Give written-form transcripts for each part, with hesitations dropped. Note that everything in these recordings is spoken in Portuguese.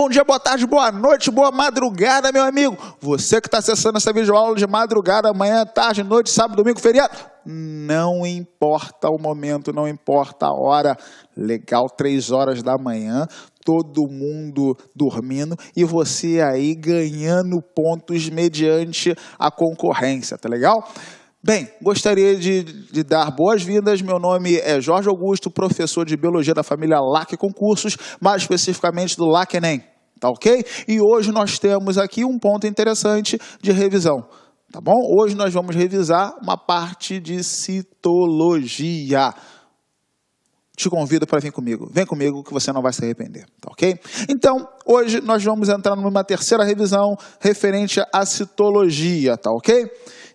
bom dia, boa tarde, boa noite, boa madrugada, meu amigo. Você que está acessando essa videoaula de madrugada, amanhã, tarde, noite, sábado, domingo, feriado. Não importa o momento, não importa a hora. Legal, 3 horas da manhã, todo mundo dormindo e você aí ganhando pontos mediante a concorrência, tá legal? Bem, gostaria de dar boas-vindas. Meu nome é Jorge Augusto, professor de Biologia da família LAC Concursos, mais especificamente do LAC Enem, tá ok? E hoje nós temos aqui um ponto interessante de revisão, tá bom? Hoje nós vamos revisar uma parte de citologia. Te convido para vir comigo. Vem comigo que você não vai se arrepender, tá ok? Então, hoje nós vamos entrar numa terceira revisão referente à citologia, tá ok?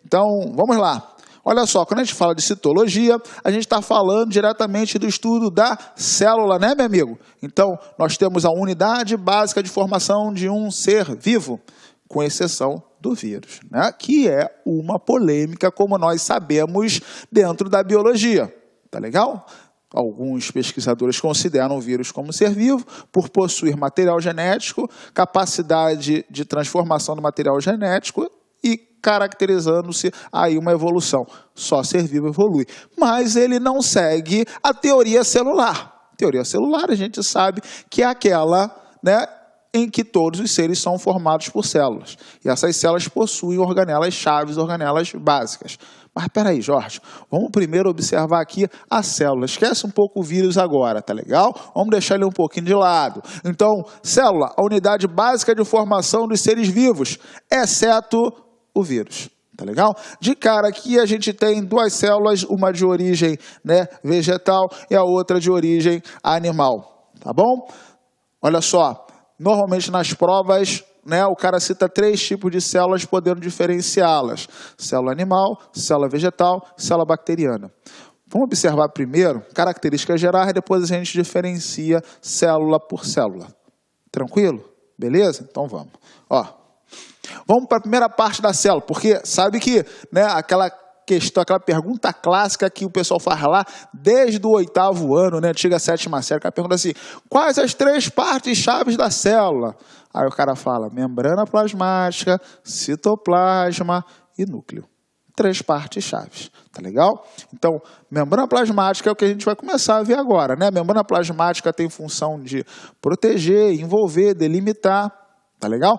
Então, vamos lá. Olha só, quando a gente fala de citologia, a gente está falando diretamente do estudo da célula, né, meu amigo? Então, nós temos a unidade básica de formação de um ser vivo, com exceção do vírus, né? Que é uma polêmica, como nós sabemos, dentro da biologia. Tá legal? Alguns pesquisadores consideram o vírus como ser vivo por possuir material genético, capacidade de transformação do material genético e caracterizando-se aí uma evolução. Só ser vivo evolui. Mas ele não segue a teoria celular. Teoria celular, a gente sabe que é aquela, né, em que todos os seres são formados por células. E essas células possuem organelas chaves, organelas básicas. Mas peraí, Jorge, vamos primeiro observar aqui a célula. Esquece um pouco o vírus agora, tá legal? Vamos deixar ele um pouquinho de lado. Então, célula, a unidade básica de formação dos seres vivos, exceto o vírus. Tá legal? De cara aqui a gente tem 2 células, uma de origem, né, vegetal e a outra de origem animal. Tá bom? Olha só, normalmente nas provas, né, o cara cita 3 tipos de células podendo diferenciá-las. Célula animal, célula vegetal, célula bacteriana. Vamos observar primeiro características gerais, depois a gente diferencia célula por célula. Tranquilo? Beleza? Então vamos. Ó. Vamos para a primeira parte da célula, porque sabe que, né, aquela questão, aquela pergunta clássica que o pessoal faz lá desde o 8º ano, né, antiga 7ª série, que pergunta assim: quais as 3 partes chaves da célula? Aí o cara fala membrana plasmática, citoplasma e núcleo. 3 partes chaves, tá legal? Então, membrana plasmática é o que a gente vai começar a ver agora, né? Membrana plasmática tem função de proteger, envolver, delimitar, tá legal?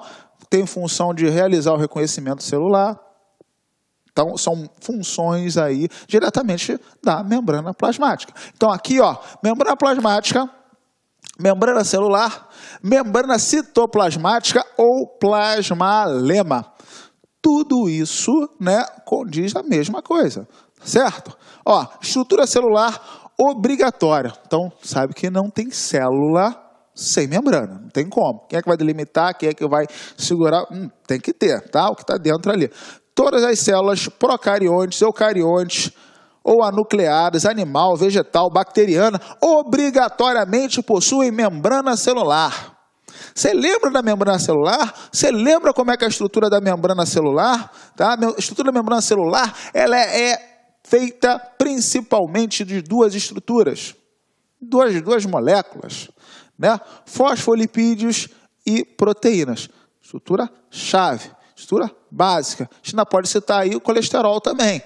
Tem função de realizar o reconhecimento celular. Então, são funções aí diretamente da membrana plasmática. Então, aqui, ó, membrana plasmática, membrana celular, membrana citoplasmática ou plasmalema. Tudo isso, né, condiz a mesma coisa, certo? Ó, estrutura celular obrigatória. Então, sabe que não tem célula sem membrana, não tem como. Quem é que vai delimitar, quem é que vai segurar? Tem que ter, tá? O que está dentro ali. Todas as células procariontes, eucariontes ou anucleadas, animal, vegetal, bacteriana, obrigatoriamente possuem membrana celular. Você lembra da membrana celular? Você lembra como é que é a estrutura da membrana celular? Tá? A estrutura da membrana celular, ela é feita principalmente de 2 estruturas, duas moléculas, né? Fosfolipídios e proteínas. Estrutura chave, estrutura básica. A gente ainda pode citar aí o colesterol também.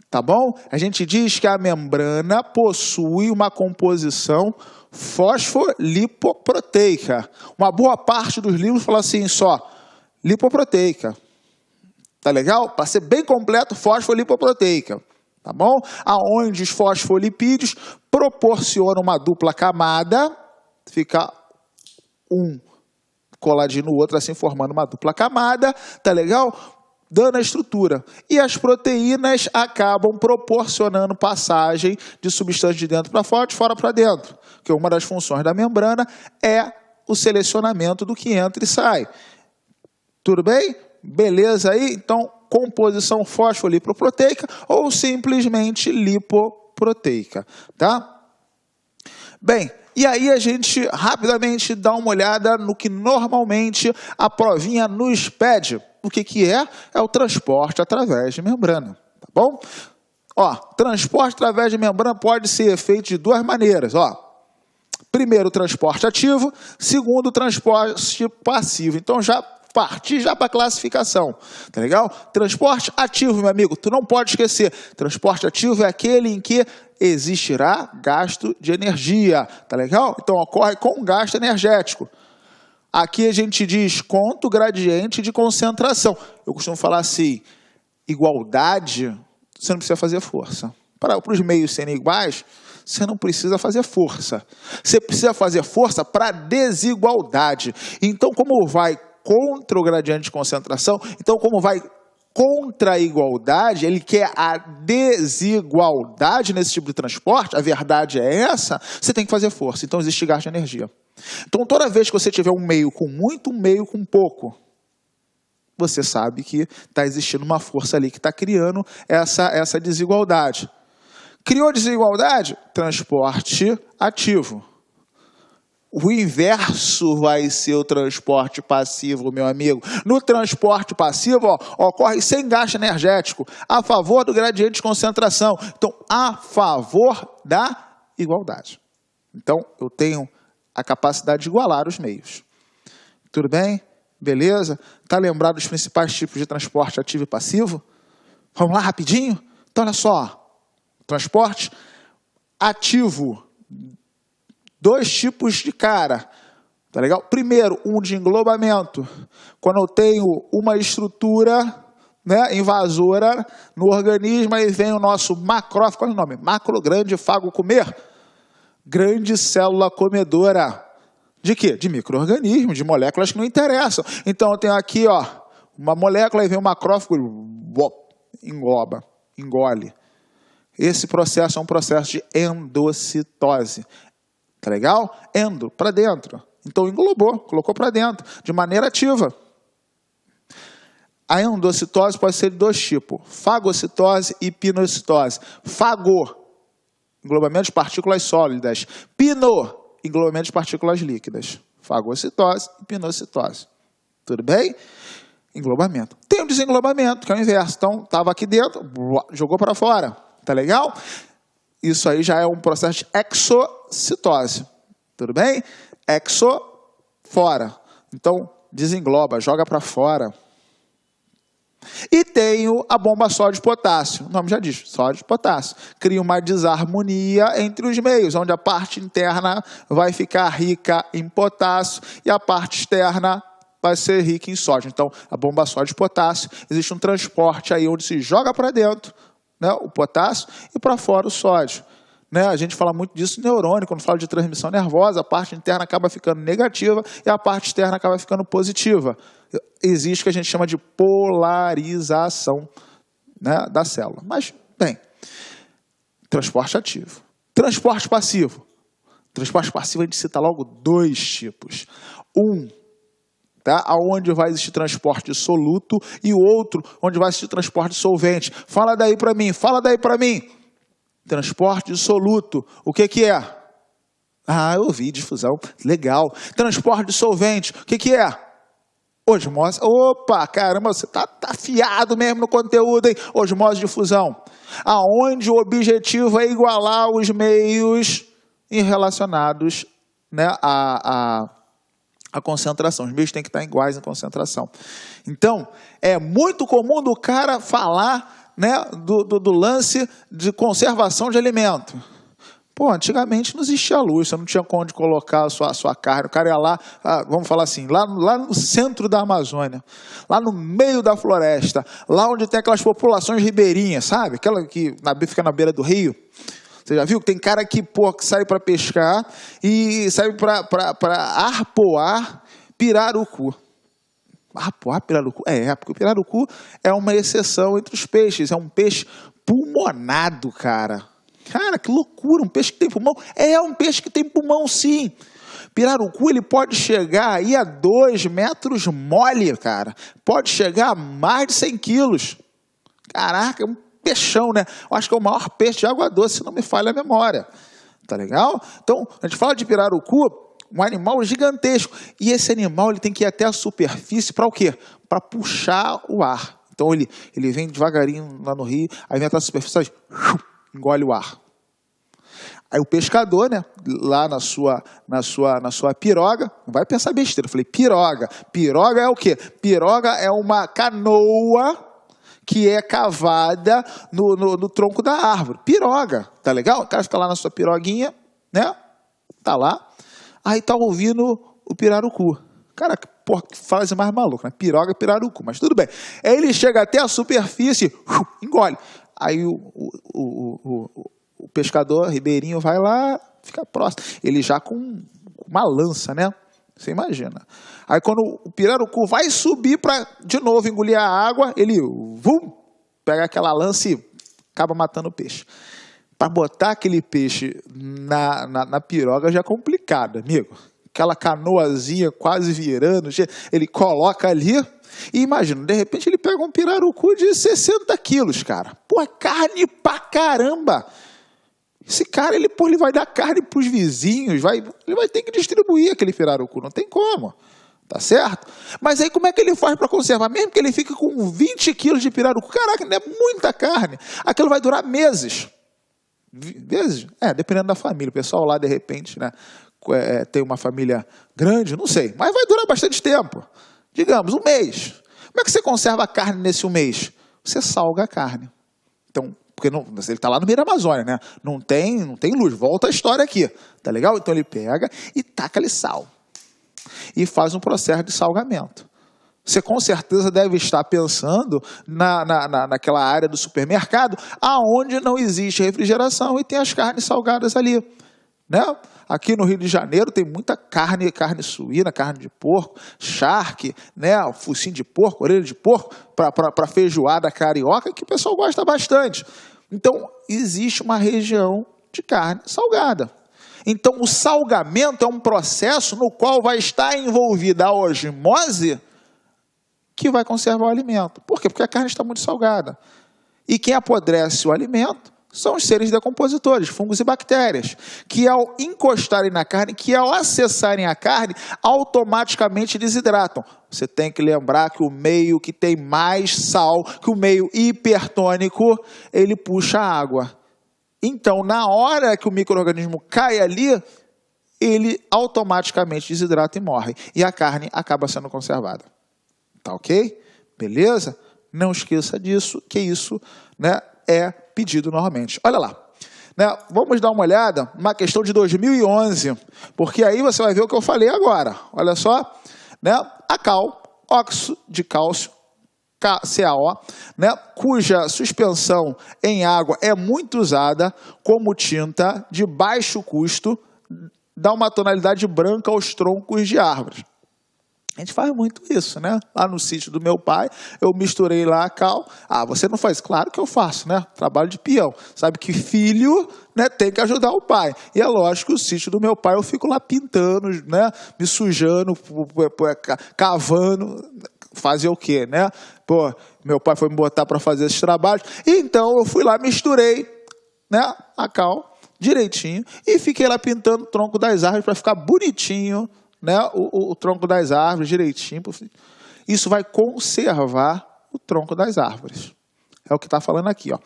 Tá bom? A gente diz que a membrana possui uma composição fosfolipoproteica. Uma boa parte dos livros fala assim só, lipoproteica. Tá legal? Para ser bem completo, fosfolipoproteica. Tá bom? Aonde os fosfolipídios proporcionam uma dupla camada, fica um coladinho no outro, assim formando uma dupla camada, tá legal? Dando a estrutura. E as proteínas acabam proporcionando passagem de substância de dentro para fora, de fora para dentro. Porque uma das funções da membrana é o selecionamento do que entra e sai. Tudo bem? Beleza aí? Então, composição fosfolipoproteica ou simplesmente lipoproteica, tá? Bem, e aí a gente rapidamente dá uma olhada no que normalmente a provinha nos pede. O que é? É o transporte através de membrana, tá bom? Ó, transporte através de membrana pode ser feito de 2 maneiras, ó. Primeiro, o transporte ativo. Segundo, o transporte passivo. Então, já partir para a classificação, tá legal? Transporte ativo, meu amigo, tu não pode esquecer. Transporte ativo é aquele em que existirá gasto de energia, tá legal? Então, ocorre com gasto energético. Aqui a gente diz conta o gradiente de concentração. Eu costumo falar assim, igualdade, você não precisa fazer força. Para os meios serem iguais, você não precisa fazer força. Você precisa fazer força para desigualdade. Então, como vai contra o gradiente de concentração, então como vai contra a igualdade, ele quer a desigualdade nesse tipo de transporte, a verdade é essa, você tem que fazer força. Então, existe gasto de energia. Então, toda vez que você tiver um meio com muito, um meio com pouco, você sabe que está existindo uma força ali que está criando essa desigualdade. Criou desigualdade? Transporte ativo. O inverso vai ser o transporte passivo, meu amigo. No transporte passivo, ocorre sem gasto energético, a favor do gradiente de concentração. Então, a favor da igualdade. Então, eu tenho a capacidade de igualar os meios. Tudo bem? Beleza? Está lembrado dos principais tipos de transporte ativo e passivo? Vamos lá, rapidinho? Então, olha só. Transporte ativo. 2 tipos de cara. Tá legal? Primeiro, um de englobamento. Quando eu tenho uma estrutura, né, invasora no organismo, aí vem o nosso macrófago, qual é o nome? Macro, grande, fago, comer. Grande célula comedora. De quê? De micro-organismos, de moléculas que não interessam. Então, eu tenho aqui, uma molécula, e vem o macrófago, engloba, engole. Esse processo é um processo de endocitose. Tá legal? Endo, para dentro. Então, englobou, colocou para dentro, de maneira ativa. A endocitose pode ser de 2 tipos, fagocitose e pinocitose. Fago, englobamento de partículas sólidas. Pino, englobamento de partículas líquidas. Fagocitose e pinocitose. Tudo bem? Englobamento. Tem o desenglobamento, que é o inverso. Então, estava aqui dentro, jogou para fora. Tá legal? Isso aí já é um processo de exocitose. Tudo bem? Exo, fora. Então, desengloba, joga para fora. E tenho a bomba sódio-potássio. O nome já diz, sódio-potássio. Cria uma desarmonia entre os meios, onde a parte interna vai ficar rica em potássio e a parte externa vai ser rica em sódio. Então, a bomba sódio-potássio, existe um transporte aí onde se joga para dentro, né, o potássio, e para fora o sódio. Né, a gente fala muito disso no neurônio, quando fala de transmissão nervosa, a parte interna acaba ficando negativa e a parte externa acaba ficando positiva. Existe o que a gente chama de polarização, né, da célula. Mas, bem, transporte ativo. Transporte passivo. Transporte passivo a gente cita logo 2 tipos. Tá? Onde vai existir transporte soluto e o outro onde vai existir transporte solvente. Fala daí para mim, fala daí para mim. Transporte soluto, o que é? Ah, eu ouvi, difusão, legal. Transporte solvente, o que é? Osmose, opa, caramba, você tá afiado mesmo no conteúdo, hein? Osmose de fusão. Aonde o objetivo é igualar os meios relacionados, né, a concentração. Os meios têm que estar iguais em concentração. Então, é muito comum do cara falar, né, do lance de conservação de alimento. Pô, antigamente não existia luz, você não tinha onde colocar a sua carne. O cara ia lá, vamos falar assim, lá no centro da Amazônia, lá no meio da floresta, lá onde tem aquelas populações ribeirinhas, sabe? Aquela que fica na beira do rio. Você já viu que tem cara que sai para pescar e sai para arpoar pirarucu. Arpoar pirarucu? Porque o pirarucu é uma exceção entre os peixes. É um peixe pulmonado, cara. Cara, que loucura, um peixe que tem pulmão. É um peixe que tem pulmão, sim. Pirarucu, ele pode chegar aí a 2 metros mole, cara. Pode chegar a mais de 100 quilos. Caraca, é um peixão, né? Eu acho que é o maior peixe de água doce, se não me falha a memória. Tá legal? Então, a gente fala de pirarucu, um animal gigantesco. E esse animal, ele tem que ir até a superfície para o quê? Para puxar o ar. Então, ele vem devagarinho lá no rio, aí vem até a superfície, engole o ar. Aí o pescador, né, lá na sua piroga, não vai pensar besteira, eu falei piroga. Piroga é o quê? Piroga é uma canoa que é cavada no tronco da árvore. Piroga, tá legal? O cara fica lá na sua piroguinha, né? Tá lá. Aí tá ouvindo o pirarucu. Cara, porra, que frase mais maluca, né? Piroga, pirarucu, mas tudo bem. Aí ele chega até a superfície, engole. Aí o pescador ribeirinho vai lá, fica próximo. Ele já com uma lança, né? Você imagina. Aí quando o pirarucu vai subir para, de novo, engolir a água, ele pega aquela lança e acaba matando o peixe. Para botar aquele peixe na piroga já é complicado, amigo. Aquela canoazinha quase virando, ele coloca ali e imagina, de repente ele pega um pirarucu de 60 quilos, cara. Pô, é carne pra caramba. Esse cara, ele vai dar carne para os vizinhos, ele vai ter que distribuir aquele pirarucu, não tem como, tá certo? Mas aí como é que ele faz para conservar? Mesmo que ele fique com 20 quilos de pirarucu, caraca, é muita carne, aquilo vai durar meses. Meses? Dependendo da família, o pessoal lá de repente, né, tem uma família grande, não sei, mas vai durar bastante tempo, digamos, um mês. Como é que você conserva a carne nesse um mês? Você salga a carne. Então, porque ele está lá no meio da Amazônia, né? Não tem luz. Volta a história aqui, tá legal? Então ele pega e taca ali sal. E faz um processo de salgamento. Você com certeza deve estar pensando naquela área do supermercado aonde não existe refrigeração e tem as carnes salgadas ali, né? Aqui no Rio de Janeiro tem muita carne suína, carne de porco, charque, né? Focinho de porco, orelha de porco, para feijoada carioca, que o pessoal gosta bastante. Então, existe uma região de carne salgada. Então, o salgamento é um processo no qual vai estar envolvida a osmose que vai conservar o alimento. Por quê? Porque a carne está muito salgada. E quem apodrece o alimento são os seres decompositores, fungos e bactérias, que ao encostarem na carne, que ao acessarem a carne, automaticamente desidratam. Você tem que lembrar que o meio que tem mais sal, que o meio hipertônico, ele puxa água. Então, na hora que o micro-organismo cai ali, ele automaticamente desidrata e morre. E a carne acaba sendo conservada. Tá ok? Beleza? Não esqueça disso, que isso, né, é pedido novamente. Olha lá, né? Vamos dar uma olhada numa questão de 2011, porque aí você vai ver o que eu falei agora. Olha só, né? A cal, óxido de cálcio, CaO, né? Cuja suspensão em água é muito usada como tinta de baixo custo, dá uma tonalidade branca aos troncos de árvores. A gente faz muito isso, né? Lá no sítio do meu pai, eu misturei lá a cal. Você não faz? Claro que eu faço, né? Trabalho de peão. Sabe que filho, né, tem que ajudar o pai. E é lógico que o sítio do meu pai eu fico lá pintando, né? Me sujando, cavando. Fazer o quê, né? Pô, meu pai foi me botar para fazer esses trabalhos. Então eu fui lá, misturei, né, a cal direitinho e fiquei lá pintando o tronco das árvores para ficar bonitinho, né, o tronco das árvores direitinho. Isso vai conservar o tronco das árvores. É o que está falando aqui, ó.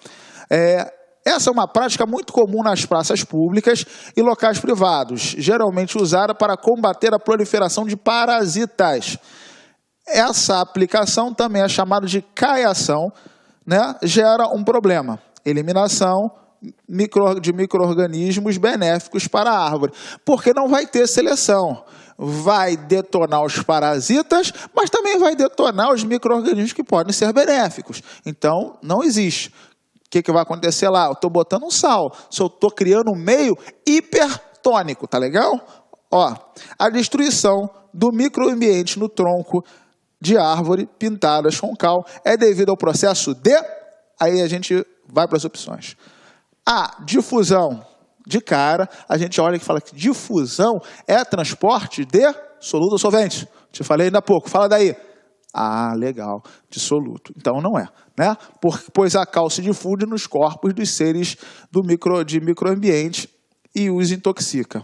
Essa é uma prática muito comum nas praças públicas e locais privados, geralmente usada para combater a proliferação de parasitas. Essa aplicação também é chamada de caiação, né, gera um problema: eliminação de micro-organismos benéficos para a árvore, porque não vai ter seleção. Vai detonar os parasitas, mas também vai detonar os micro-organismos que podem ser benéficos. Então, não existe. O que vai acontecer lá? Eu estou botando um sal, se eu estou criando um meio hipertônico, tá legal? Ó, a destruição do microambiente no tronco de árvore pintadas com cal é devido ao processo de... Aí a gente vai para as opções. A difusão. De cara, a gente olha e fala que difusão é transporte de soluto ou solvente. Te falei ainda há pouco, fala daí. Legal, dissoluto. Então não é, né? Pois a cal se difunde nos corpos dos seres de microambiente e os intoxica.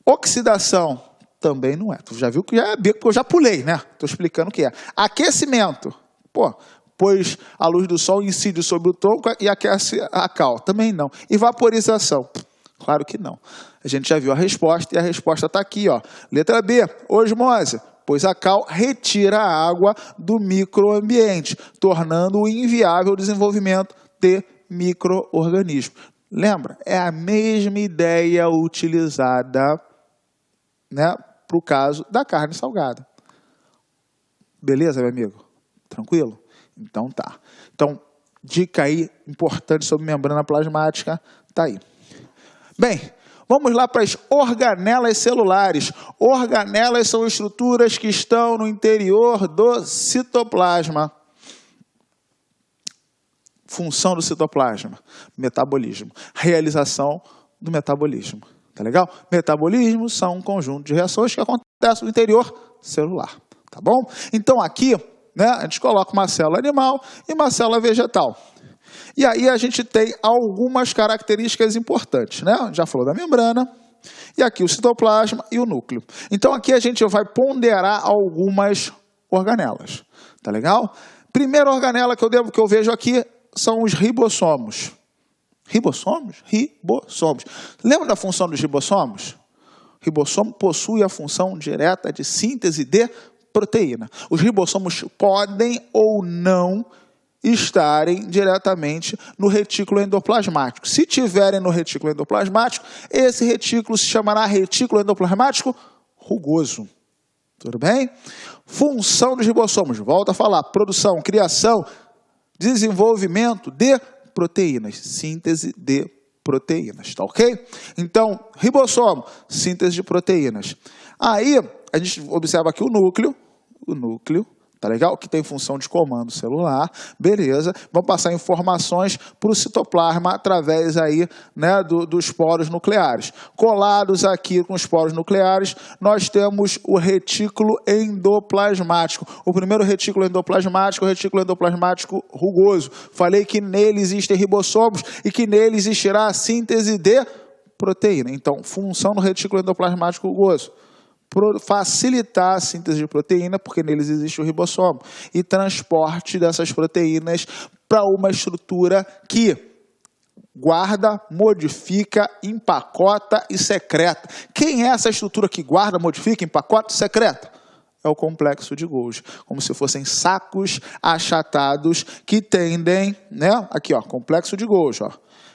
Oxidação também não é. Tu já viu que já é bico, porque eu já pulei, né? Estou explicando o que é. Aquecimento. Pois a luz do sol incide sobre o tronco e aquece a cal. Também não. E vaporização. Claro que não. A gente já viu a resposta e a resposta está aqui, ó. Letra B, osmose, pois a cal retira a água do microambiente, tornando inviável o desenvolvimento de micro-organismos. Lembra? É a mesma ideia utilizada, né, para o caso da carne salgada. Beleza, meu amigo? Tranquilo? Então tá. Então, dica aí importante sobre membrana plasmática, tá aí. Bem, vamos lá para as organelas celulares. Organelas são estruturas que estão no interior do citoplasma. Função do citoplasma, metabolismo. Realização do metabolismo. Tá legal? Metabolismo são um conjunto de reações que acontecem no interior celular. Tá bom? Então aqui, né, a gente coloca uma célula animal e uma célula vegetal. E aí a gente tem algumas características importantes, né? Já falou da membrana, e aqui o citoplasma e o núcleo. Então aqui a gente vai ponderar algumas organelas. Tá legal? Primeira organela que eu vejo aqui são os ribossomos. Ribossomos? Ribossomos. Lembra da função dos ribossomos? Ribossomo possui a função direta de síntese de proteína. Os ribossomos podem ou não estarem diretamente no retículo endoplasmático. Se tiverem no retículo endoplasmático, esse retículo se chamará retículo endoplasmático rugoso. Tudo bem? Função dos ribossomos, volta a falar, produção, criação, desenvolvimento de proteínas, síntese de proteínas, tá ok? Então, ribossomo, síntese de proteínas. Aí, a gente observa aqui o núcleo, tá legal? Que tem função de comando celular, beleza. Vamos passar informações para o citoplasma através aí, né, dos poros nucleares. Colados aqui com os poros nucleares, nós temos o retículo endoplasmático. O primeiro retículo endoplasmático é o retículo endoplasmático rugoso. Falei que nele existem ribossomos e que nele existirá a síntese de proteína. Então, função do retículo endoplasmático rugoso: facilitar a síntese de proteína, porque neles existe o ribossomo, e transporte dessas proteínas para uma estrutura que guarda, modifica, empacota e secreta. Quem é essa estrutura que guarda, modifica, empacota e secreta? É o complexo de Golgi, como se fossem sacos achatados que tendem, né? Aqui, ó, complexo de Golgi, ó,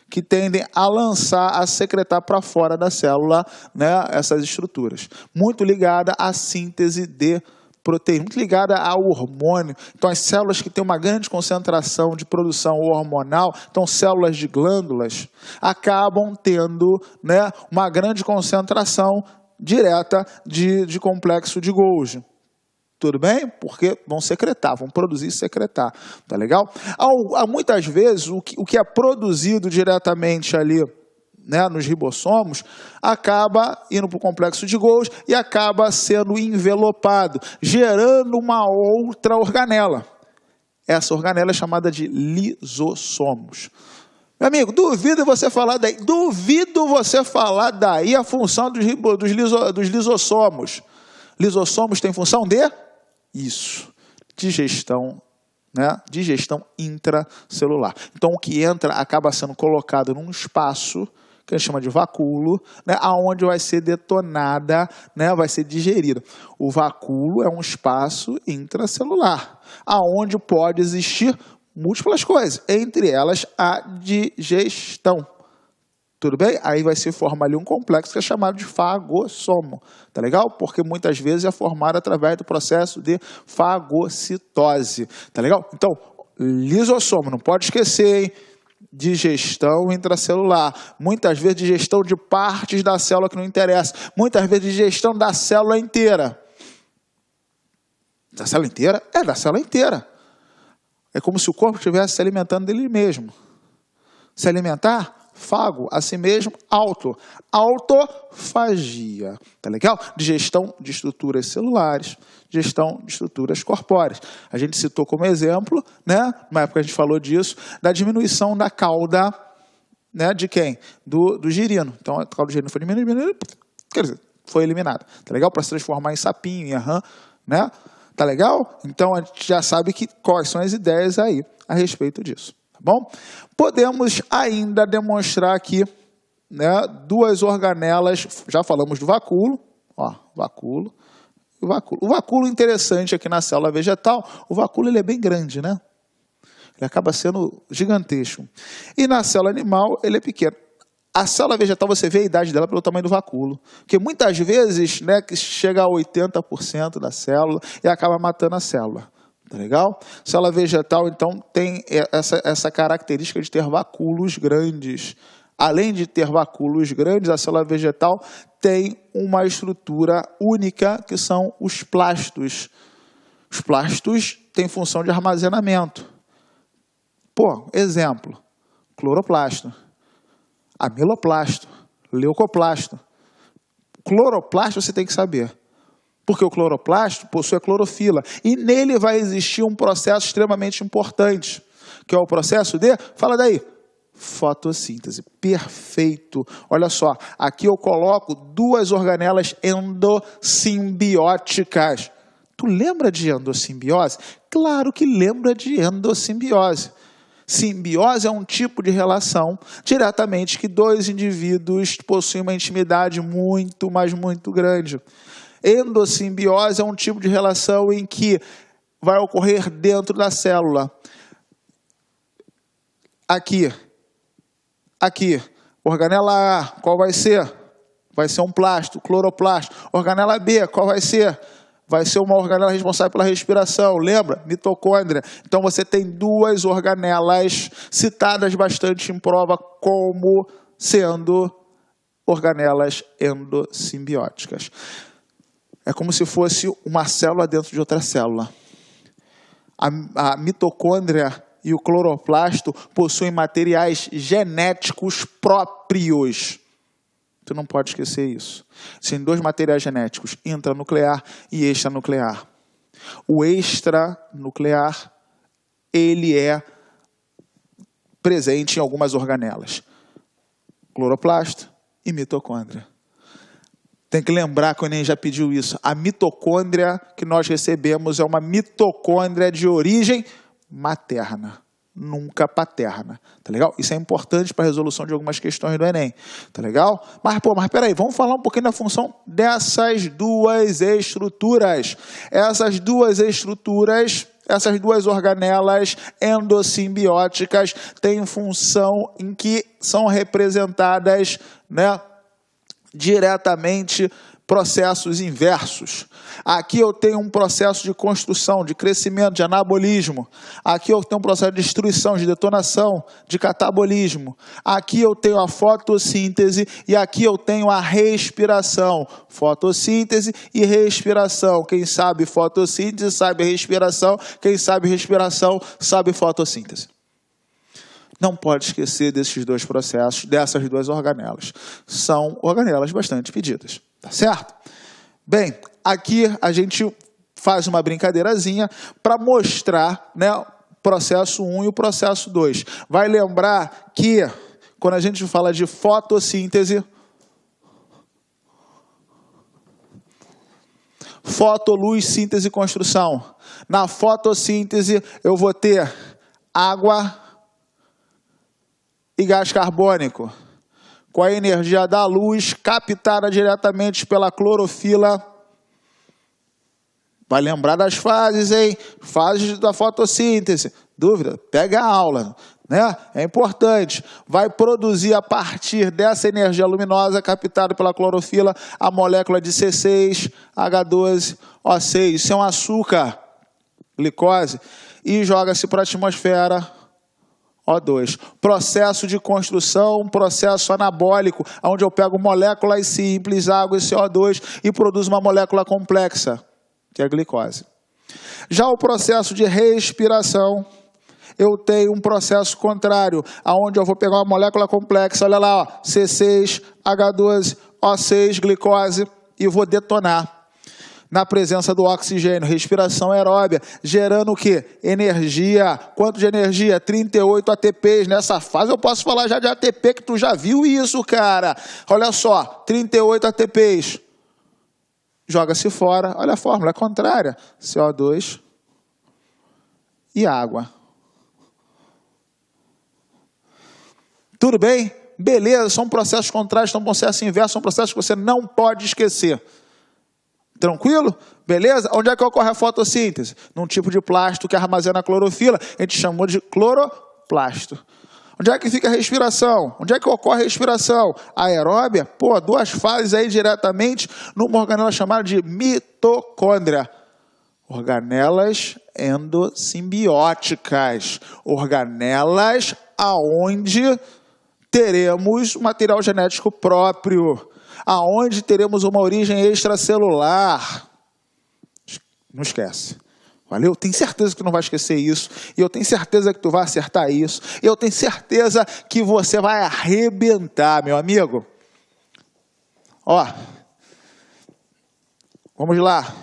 que tendem a lançar, a secretar para fora da célula, né, essas estruturas. Muito ligada à síntese de proteína, muito ligada ao hormônio. Então, as células que têm uma grande concentração de produção hormonal, então células de glândulas, acabam tendo, né, uma grande concentração direta de complexo de Golgi. Tudo bem? Porque vão secretar, vão produzir e secretar. Tá legal? Muitas vezes, o que é produzido diretamente ali, né, nos ribossomos, acaba indo para o complexo de Golgi e acaba sendo envelopado, gerando uma outra organela. Essa organela é chamada de lisossomos. Meu amigo, duvido você falar daí a função dos lisossomos. Lisossomos têm função de digestão, né? Digestão intracelular. Então, o que entra acaba sendo colocado num espaço que a gente chama de vacúolo, né? Aonde vai ser detonada, né? Vai ser digerida. O vacúolo é um espaço intracelular, aonde pode existir múltiplas coisas, entre elas a digestão. Tudo bem? Aí vai se formar ali um complexo que é chamado de fagossomo. Tá legal? Porque muitas vezes é formado através do processo de fagocitose. Tá legal? Então, lisossomo, não pode esquecer, hein? Digestão intracelular. Muitas vezes digestão de partes da célula que não interessa. Muitas vezes digestão da célula inteira. Da célula inteira? É, da célula inteira. É como se o corpo estivesse se alimentando dele mesmo. Se alimentar, fago, a si mesmo, autofagia, tá legal? Digestão de estruturas celulares, digestão de estruturas corpóreas. A gente citou como exemplo, né, na época a gente falou disso, da diminuição da cauda, né, de quem? Do girino. Então, a cauda do girino foi diminuída, quer dizer, foi eliminada, tá legal? Para se transformar em sapinho, em rã, né? Tá legal? Então, a gente já sabe quais são as ideias aí a respeito disso. Bom, podemos ainda demonstrar aqui, né, duas organelas, já falamos do vacúolo, ó, vacúolo, o vacúolo. O vacúolo interessante aqui na célula vegetal, o vacúolo ele é bem grande, né? Ele acaba sendo gigantesco. E na célula animal, ele é pequeno. A célula vegetal, você vê a idade dela pelo tamanho do vacúolo. Porque muitas vezes, né, que chega a 80% da célula e acaba matando a célula. Tá legal? Célula vegetal, então, tem essa característica de ter vacúolos grandes. Além de ter vacúolos grandes, a célula vegetal tem uma estrutura única, que são os plastos. Os plastos têm função de armazenamento. Pô, exemplo, cloroplasto, amiloplasto, leucoplasto. Cloroplasto você tem que saber, porque o cloroplasto possui a clorofila e nele vai existir um processo extremamente importante, que é o processo de, fala daí, fotossíntese. Perfeito. Olha só, aqui eu coloco duas organelas endossimbióticas. Tu lembra de endossimbiose? Claro que lembra de endossimbiose. Simbiose é um tipo de relação diretamente que dois indivíduos possuem uma intimidade muito, mas muito grande. Endossimbiose é um tipo de relação em que vai ocorrer dentro da célula. Aqui, organela A, qual vai ser? Vai ser um plasto, cloroplasto. Organela B, qual vai ser? Vai ser uma organela responsável pela respiração, lembra? Mitocôndria. Então você tem duas organelas citadas bastante em prova como sendo organelas endossimbióticas. É como se fosse uma célula dentro de outra célula. A mitocôndria e o cloroplasto possuem materiais genéticos próprios. Tu não pode esquecer isso. Tem dois materiais genéticos, intranuclear e extranuclear. O extranuclear, ele é presente em algumas organelas. Cloroplasto e mitocôndria. Tem que lembrar que o Enem já pediu isso. A mitocôndria que nós recebemos é uma mitocôndria de origem materna. Nunca paterna, tá legal? Isso é importante para a resolução de algumas questões do Enem, tá legal? Mas peraí, vamos falar um pouquinho da função dessas duas estruturas. Essas duas organelas endossimbióticas têm função em que são representadas, né, diretamente processos inversos. Aqui eu tenho um processo de construção, de crescimento, de anabolismo. Aqui eu tenho um processo de destruição, de detonação, de catabolismo. Aqui eu tenho a fotossíntese e aqui eu tenho a respiração. Fotossíntese e respiração. Quem sabe fotossíntese sabe respiração. Quem sabe respiração sabe fotossíntese. Não pode esquecer desses dois processos, dessas duas organelas. São organelas bastante pedidas. Tá certo? Bem, aqui a gente faz uma brincadeirazinha para mostrar, né, o processo 1 e o processo 2. Vai lembrar que, quando a gente fala de fotossíntese, fotoluz, síntese e construção. Na fotossíntese, eu vou ter água e gás carbônico, com a energia da luz captada diretamente pela clorofila. Vai lembrar das fases, hein? Fases da fotossíntese. Dúvida? Pega a aula, né? É importante. Vai produzir a partir dessa energia luminosa captada pela clorofila a molécula de C6H12O6. Isso é um açúcar, glicose, e joga-se para a atmosfera. O2. Processo de construção, processo anabólico, onde eu pego moléculas simples, água e CO2 e produzo uma molécula complexa, que é a glicose. Já o processo de respiração, eu tenho um processo contrário, onde eu vou pegar uma molécula complexa, olha lá, ó, C6H12O6, glicose, e vou detonar. Na presença do oxigênio, respiração aeróbia, gerando o quê? Energia. Quanto de energia? 38 ATPs. Nessa fase eu posso falar já de ATP, que tu já viu isso, cara. Olha só, 38 ATPs. Joga-se fora. Olha a fórmula, é contrária. CO2 e água. Tudo bem? Beleza, são processos contrários, são processos inversos, são processos que você não pode esquecer. Tranquilo? Beleza? Onde é que ocorre a fotossíntese? Num tipo de plástico que armazena a clorofila, a gente chamou de cloroplasto. Onde é que fica a respiração? Onde é que ocorre a respiração? Aeróbia? Pô, 2 fases aí diretamente numa organela chamada de mitocôndria. Organelas endossimbióticas. Organelas aonde teremos material genético próprio. Aonde teremos uma origem extracelular. Não esquece. Valeu? Tenho certeza que tu não vai esquecer isso. E eu tenho certeza que tu vai acertar isso. E eu tenho certeza que você vai arrebentar, meu amigo. Ó. Vamos lá.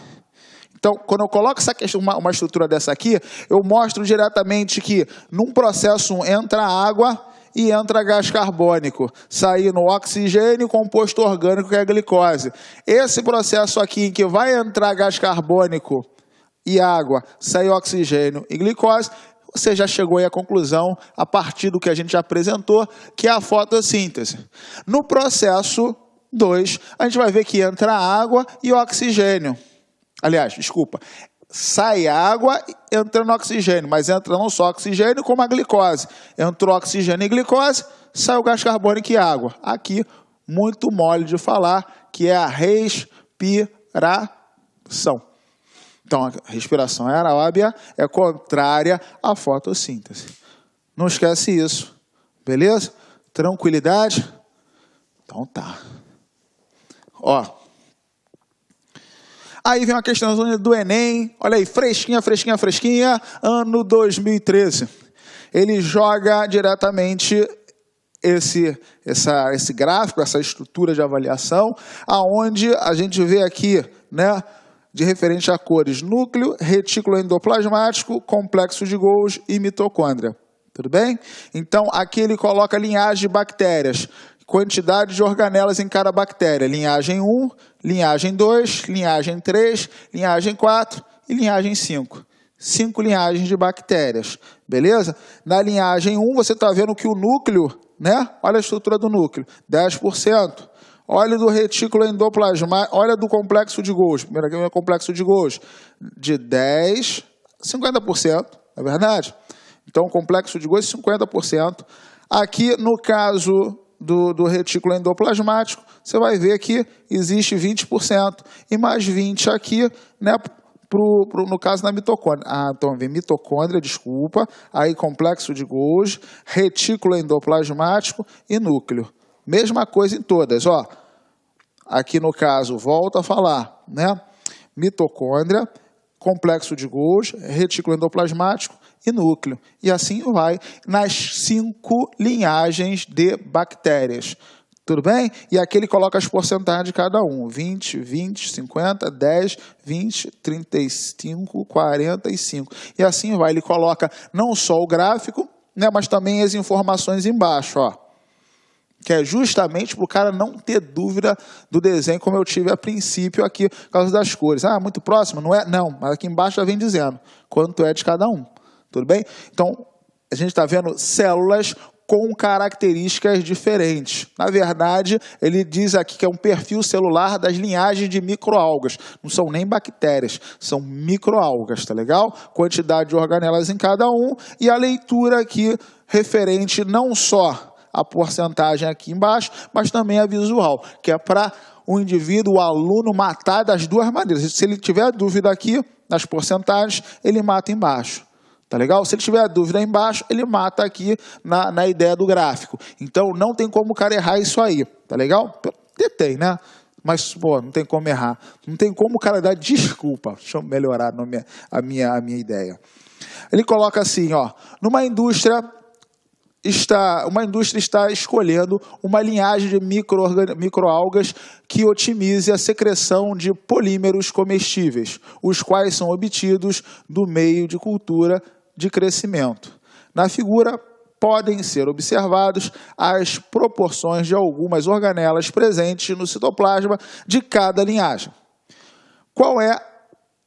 Então, quando eu coloco essa questão, uma estrutura dessa aqui, eu mostro diretamente que num processo entra água e entra gás carbônico, saindo oxigênio e composto orgânico, que é a glicose. Esse processo aqui em que vai entrar gás carbônico e água, sair oxigênio e glicose, você já chegou aí à conclusão, a partir do que a gente já apresentou, que é a fotossíntese. No processo 2, a gente vai ver que entra água e oxigênio. Aliás, desculpa, sai água entrando oxigênio, mas entra não só oxigênio como a glicose. Entrou oxigênio e glicose, sai o gás carbônico e água. Aqui, muito mole de falar, que é a respiração. Então, a respiração aeróbia é contrária à fotossíntese. Não esquece isso. Beleza? Tranquilidade? Então tá. Ó. Aí vem uma questão do Enem. Olha aí, fresquinha, fresquinha, fresquinha. Ano 2013. Ele joga diretamente esse gráfico, essa estrutura de avaliação, aonde a gente vê aqui, né, de referente a cores: núcleo, retículo endoplasmático, complexo de Golgi e mitocôndria. Tudo bem? Então, aqui ele coloca a linhagem de bactérias, quantidade de organelas em cada bactéria. Linhagem 1, linhagem 2, linhagem 3, linhagem 4 e linhagem 5. 5 linhagens de bactérias. Beleza? Na linhagem 1, você está vendo que o núcleo, né? Olha a estrutura do núcleo, 10%. Olha do retículo endoplasmático, olha do complexo de Golgi. Primeiro aqui é o complexo de Golgi, de 10% a 50%, não é verdade? Então, o complexo de Golgi, 50%. Aqui, no caso do retículo endoplasmático, você vai ver que existe 20%. E mais 20% aqui, né, no caso da mitocôndria. Então, vem mitocôndria, desculpa. Aí, complexo de Golgi, retículo endoplasmático e núcleo. Mesma coisa em todas, ó. Aqui no caso, volto a falar, né? Mitocôndria, complexo de Golgi, retículo endoplasmático e núcleo. E assim vai nas 5 linhagens de bactérias. Tudo bem? E aqui ele coloca as porcentagens de cada um. 20, 20, 50, 10, 20, 35, 45. E assim vai. Ele coloca não só o gráfico, né, mas também as informações embaixo, ó. Que é justamente para o cara não ter dúvida do desenho, como eu tive a princípio aqui, por causa das cores. Ah, muito próximo? Não é? Não, mas aqui embaixo já vem dizendo quanto é de cada um. Tudo bem? Então, a gente está vendo células com características diferentes. Na verdade, ele diz aqui que é um perfil celular das linhagens de microalgas. Não são nem bactérias, são microalgas, tá legal? Quantidade de organelas em cada um e a leitura aqui referente não só a porcentagem aqui embaixo, mas também a visual, que é para o indivíduo, o aluno, matar das duas maneiras. Se ele tiver dúvida aqui, nas porcentagens, ele mata embaixo. Tá legal? Se ele tiver dúvida embaixo, ele mata aqui na ideia do gráfico. Então, não tem como o cara errar isso aí. Tá legal? Tem, né? Mas, pô, não tem como errar. Não tem como o cara dar desculpa. Deixa eu melhorar a minha ideia. Ele coloca assim, ó. Uma indústria está escolhendo uma linhagem de microalgas que otimize a secreção de polímeros comestíveis, os quais são obtidos do meio de cultura de crescimento. Na figura, podem ser observados as proporções de algumas organelas presentes no citoplasma de cada linhagem. Qual é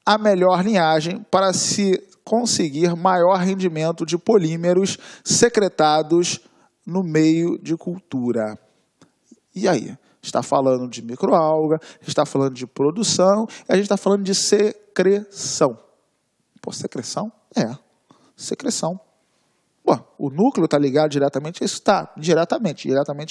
a melhor linhagem para se conseguir maior rendimento de polímeros secretados no meio de cultura. E aí? Está falando de microalga, está falando de produção, e a gente está falando de secreção. Pô, secreção? É, secreção. Pô, o núcleo está ligado diretamente a isso? Está, diretamente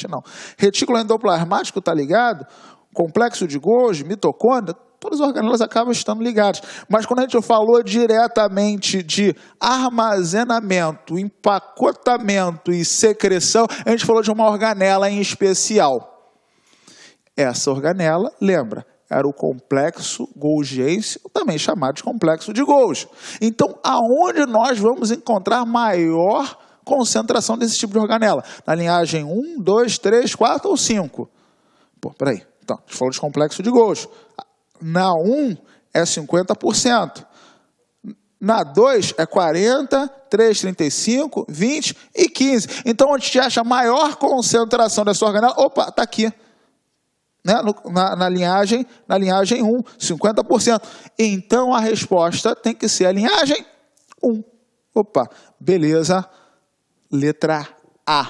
não. Retículo endoplasmático está ligado, complexo de Golgi, mitocôndria, todas as organelas acabam estando ligadas. Mas quando a gente falou diretamente de armazenamento, empacotamento e secreção, a gente falou de uma organela em especial. Essa organela, lembra, era o complexo golgiense, também chamado de complexo de Golgi. Então, aonde nós vamos encontrar maior concentração desse tipo de organela? Na linhagem 1, 2, 3, 4 ou 5? Pô, peraí. Então, a gente falou de complexo de Golgi. Na 1 é 50%. Na 2 é 40, 3, 35, 20 e 15. Então, onde a gente acha a maior concentração dessa organela? Opa, está aqui. Né? Na linhagem 1, 50%. Então, a resposta tem que ser a linhagem 1. Opa, beleza. Letra A.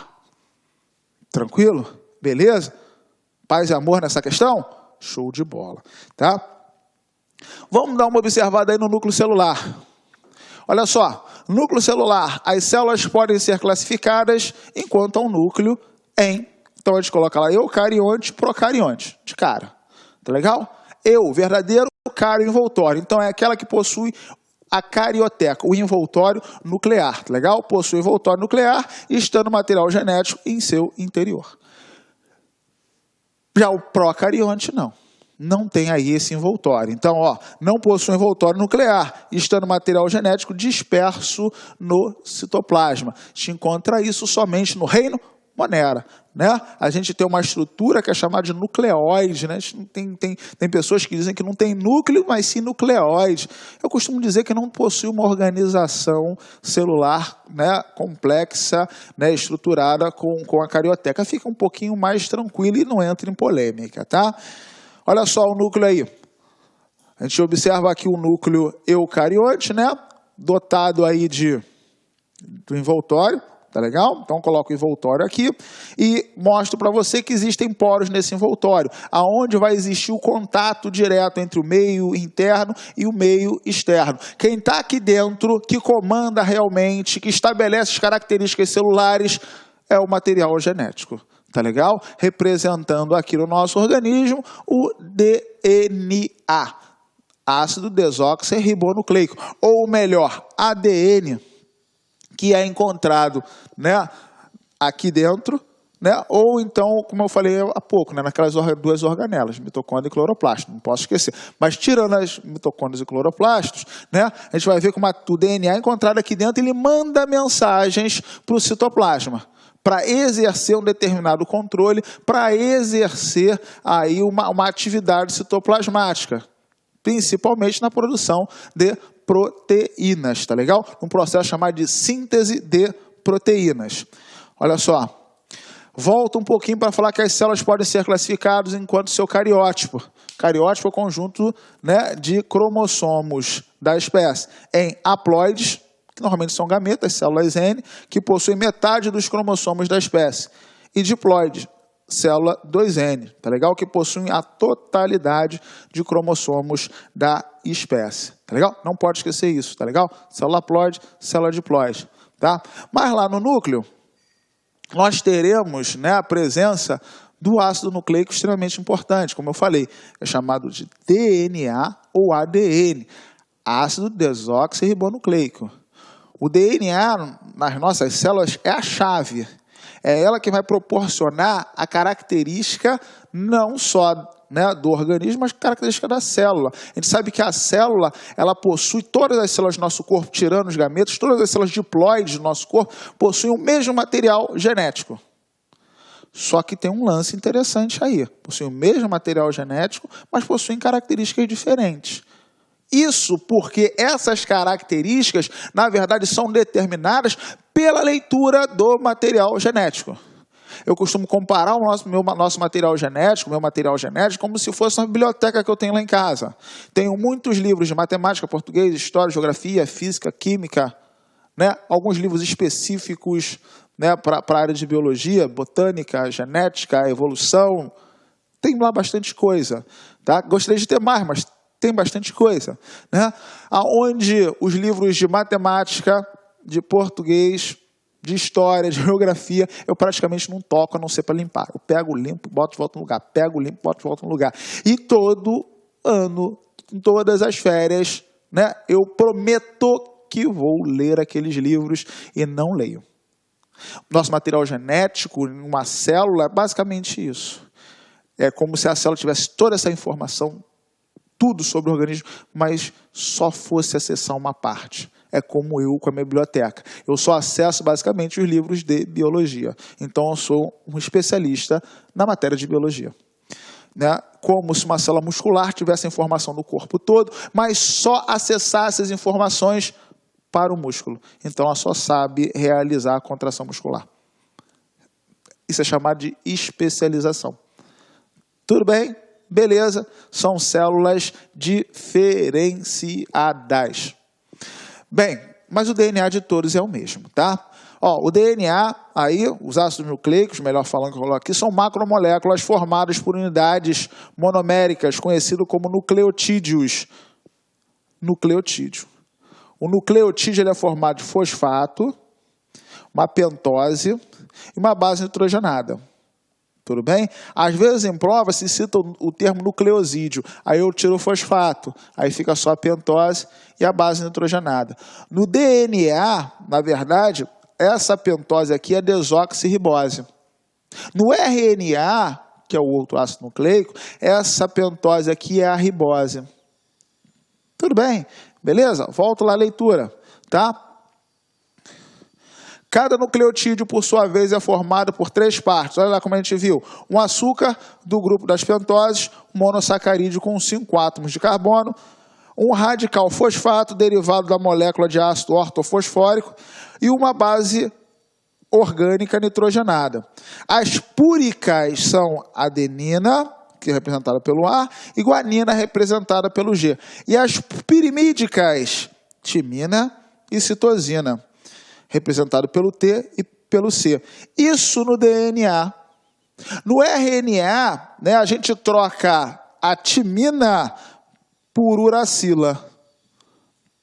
Tranquilo? Beleza? Paz e amor nessa questão? Show de bola. Tá? Vamos dar uma observada aí no núcleo celular. Olha só, núcleo celular, as células podem ser classificadas enquanto há um núcleo em... Então, a gente coloca lá eucarionte, procarionte, de cara. Tá legal? Verdadeiro, cario, envoltório. Então, é aquela que possui a carioteca, o envoltório nuclear. Tá legal? Possui envoltório nuclear e estando material genético em seu interior. Já o procarionte, não. Não tem aí esse envoltório. Então, ó, não possui envoltório nuclear, estando material genético disperso no citoplasma. A gente encontra isso somente no reino Monera, né? A gente tem uma estrutura que é chamada de nucleóide, né? Tem pessoas que dizem que não tem núcleo, mas sim nucleóide. Eu costumo dizer que não possui uma organização celular, né, complexa, né, estruturada com a carioteca. Fica um pouquinho mais tranquilo e não entra em polêmica, tá? Olha só o núcleo aí. A gente observa aqui o núcleo eucarionte, né? Dotado aí do envoltório. Tá legal? Então, coloco o envoltório aqui e mostro para você que existem poros nesse envoltório, aonde vai existir o contato direto entre o meio interno e o meio externo. Quem está aqui dentro, que comanda realmente, que estabelece as características celulares, é o material genético. Tá legal? Representando aqui no nosso organismo o DNA, ácido desoxirribonucleico, ou melhor, ADN, que é encontrado, né, aqui dentro, né, ou então, como eu falei há pouco, né, naquelas duas organelas, mitocôndria e cloroplasto, não posso esquecer. Mas tirando as mitocôndrias e cloroplastos, né, a gente vai ver como o DNA encontrado aqui dentro, ele manda mensagens para o citoplasma, para exercer um determinado controle, para exercer aí uma atividade citoplasmática, principalmente na produção de proteínas, tá legal? Um processo chamado de síntese de proteínas. Olha só, volta um pouquinho para falar que as células podem ser classificadas enquanto seu cariótipo. Cariótipo é o conjunto, né, de cromossomos da espécie em haploides, que normalmente são gametas, células N, que possuem metade dos cromossomos da espécie, e diploides, célula 2N, tá legal? Que possuem a totalidade de cromossomos da espécie, tá legal? Não pode esquecer isso, tá legal? Célula haploide, célula diploide, tá? Mas lá no núcleo, nós teremos, né, a presença do ácido nucleico extremamente importante, como eu falei, é chamado de DNA ou ADN, ácido desoxirribonucleico. O DNA nas nossas células é a chave. É ela que vai proporcionar a característica não só, né, do organismo, mas a característica da célula. A gente sabe que a célula, ela possui todas as células do nosso corpo, tirando os gametos, todas as células diploides do nosso corpo possuem o mesmo material genético. Só que tem um lance interessante aí. Possuem o mesmo material genético, mas possuem características diferentes. Isso porque essas características, na verdade, são determinadas pela leitura do material genético. Eu costumo comparar o nosso material genético, meu material genético, como se fosse uma biblioteca que eu tenho lá em casa. Tenho muitos livros de matemática, português, história, geografia, física, química, né? Alguns livros específicos né, para a área de biologia, botânica, genética, evolução, tem lá bastante coisa. Tá? Gostaria de ter mais, mas tem bastante coisa. Né? Onde os livros de matemática, de português, de história, de geografia, eu praticamente não toco, a não ser para limpar. Eu pego, limpo, boto e volto no lugar. Pego, limpo, boto e volto no lugar. E todo ano, em todas as férias, né, eu prometo que vou ler aqueles livros e não leio. Nosso material genético, em uma célula, é basicamente isso. É como se a célula tivesse toda essa informação, tudo sobre o organismo, mas só fosse acessar uma parte. É como eu com a minha biblioteca. Eu só acesso basicamente os livros de biologia. Então eu sou um especialista na matéria de biologia. Né? Como se uma célula muscular tivesse informação do corpo todo, mas só acessasse as informações para o músculo. Então ela só sabe realizar a contração muscular. Isso é chamado de especialização. Tudo bem? Beleza. São células diferenciadas. Bem, mas o DNA de todos é o mesmo, tá? Ó, o DNA, aí, os ácidos nucleicos, melhor falando que eu coloco aqui, são macromoléculas formadas por unidades monoméricas, conhecido como nucleotídeos. Nucleotídeo. O nucleotídeo ele é formado de fosfato, uma pentose e uma base nitrogenada. Tudo bem? Às vezes em prova se cita o termo nucleosídeo. Aí eu tiro o fosfato, aí fica só a pentose e a base nitrogenada. No DNA, na verdade, essa pentose aqui é desoxirribose. No RNA, que é o outro ácido nucleico, essa pentose aqui é a ribose. Tudo bem? Beleza? Volto lá à leitura, tá? Cada nucleotídeo, por sua vez, é formado por 3 partes. Olha lá como a gente viu. Um açúcar do grupo das pentoses, um monossacarídeo com 5 átomos de carbono, um radical fosfato derivado da molécula de ácido ortofosfórico e uma base orgânica nitrogenada. As púricas são adenina, que é representada pelo A, e guanina, representada pelo G. E as pirimídicas, timina e citosina, representado pelo T e pelo C. Isso no DNA. No RNA, né, a gente troca a timina por uracila.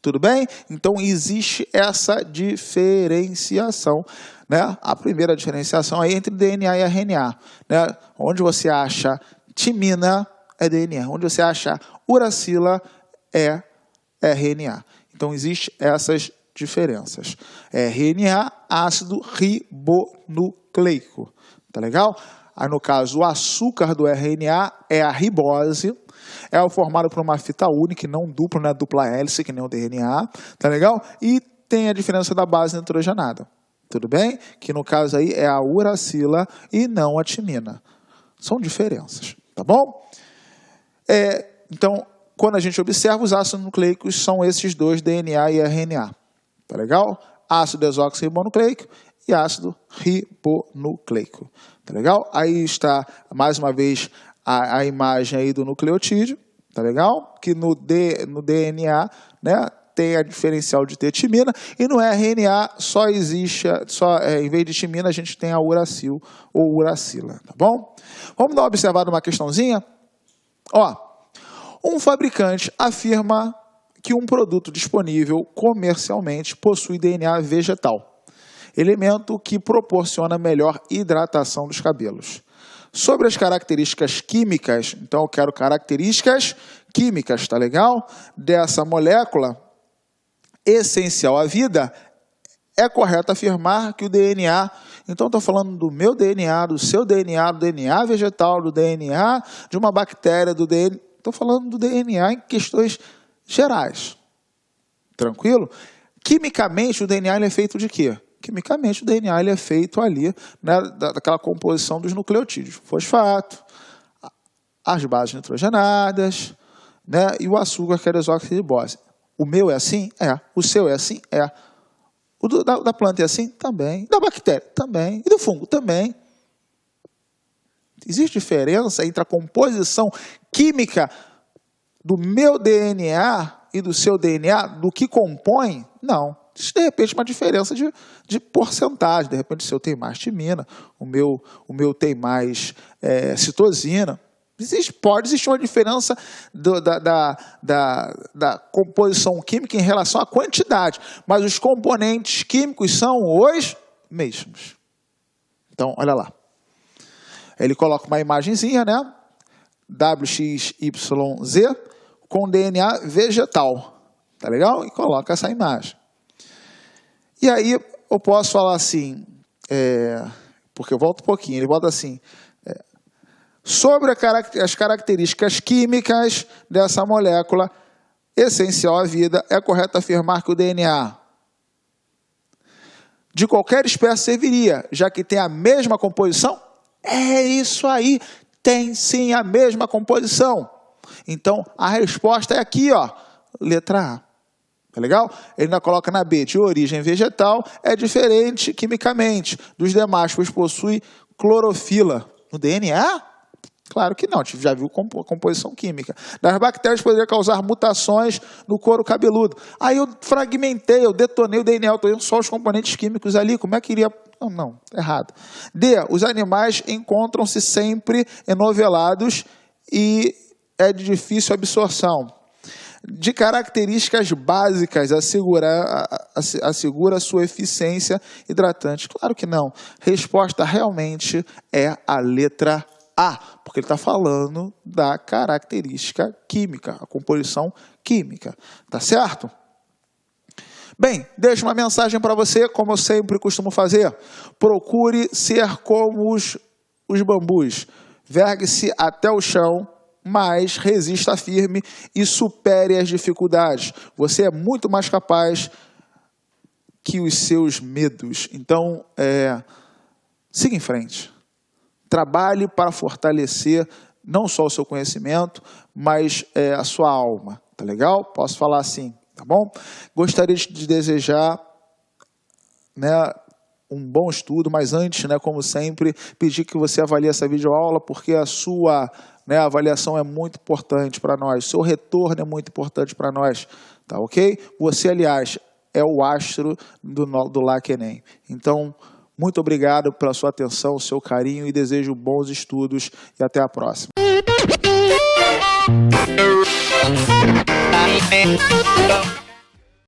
Tudo bem? Então, existe essa diferenciação. Né? A primeira diferenciação é entre DNA e RNA. Né? Onde você acha timina é DNA. Onde você acha uracila é RNA. Então, existem essas diferenças. RNA, ácido ribonucleico. Tá legal? Aí, no caso, o açúcar do RNA é a ribose. É formado por uma fita única, não dupla, não é dupla hélice, que nem o DNA. Tá legal? E tem a diferença da base nitrogenada. Tudo bem? Que no caso aí é a uracila e não a timina. São diferenças. Tá bom? Então, quando a gente observa, os ácidos nucleicos são esses dois, DNA e RNA. Tá legal? Ácido desoxirribonucleico e ácido ribonucleico. Tá legal? Aí está, mais uma vez, a imagem aí do nucleotídeo. Tá legal? Que no DNA, né, tem a diferencial de ter timina. E no RNA só existe, em vez de timina, a gente tem a uracil ou uracila. Tá bom? Vamos dar uma observada numa questãozinha? Ó, um fabricante afirma que um produto disponível comercialmente possui DNA vegetal, elemento que proporciona melhor hidratação dos cabelos. Sobre as características químicas, então eu quero características químicas, tá legal? Dessa molécula essencial à vida, é correto afirmar que o DNA, então estou falando do meu DNA, do seu DNA, do DNA vegetal, do DNA de uma bactéria, do DNA, estou falando do DNA em questões gerais. Tranquilo? Quimicamente, o DNA ele é feito de quê? Quimicamente, o DNA ele é feito ali, né, daquela composição dos nucleotídeos. Fosfato, as bases nitrogenadas, né, e o açúcar, que é a desoxirribose. O meu é assim? É. O seu é assim? É. O da planta é assim? Também. Da bactéria? Também. E do fungo? Também. Existe diferença entre a composição química do meu DNA e do seu DNA, do que compõe? Não. de repente, uma diferença de porcentagem. De repente, o seu tem mais timina, o meu tem mais citosina. Pode existir uma diferença da composição química em relação à quantidade, mas os componentes químicos são os mesmos. Então, olha lá. Ele coloca uma imagenzinha, né? WXYZ com DNA vegetal. Tá legal? E coloca essa imagem. E aí eu posso falar assim, porque eu volto um pouquinho, ele bota assim, sobre as características químicas dessa molécula essencial à vida, é correto afirmar que o DNA de qualquer espécie serviria, já que tem a mesma composição? É isso aí, tem sim a mesma composição. Então, a resposta é aqui, ó, letra A. Tá legal? Ele ainda coloca na B, de origem vegetal, é diferente quimicamente dos demais, pois possui clorofila. No DNA? Claro que não, a gente já viu composição química. Das bactérias poderia causar mutações no couro cabeludo. Aí eu fragmentei, eu detonei o DNA, eu estou só os componentes químicos ali, como é que iria... Não, errado. D, os animais encontram-se sempre enovelados e é de difícil absorção. De características básicas, assegura sua eficiência hidratante. Claro que não. Resposta realmente é a letra A, porque ele está falando da característica química, a composição química. Tá certo? Bem, deixo uma mensagem para você, como eu sempre costumo fazer. Procure ser como os bambus. Vergue-se até o chão, mas resista firme e supere as dificuldades. Você é muito mais capaz que os seus medos. Então, siga em frente. Trabalhe para fortalecer não só o seu conhecimento, mas a sua alma. Tá legal? Posso falar assim, tá bom? Gostaria de desejar, né, um bom estudo, mas antes, né, como sempre, pedir que você avalie essa videoaula, porque a sua avaliação é muito importante para nós, o seu retorno é muito importante para nós, tá ok? Você, aliás, é o astro do LAC Enem. Então, muito obrigado pela sua atenção, o seu carinho e desejo bons estudos e até a próxima.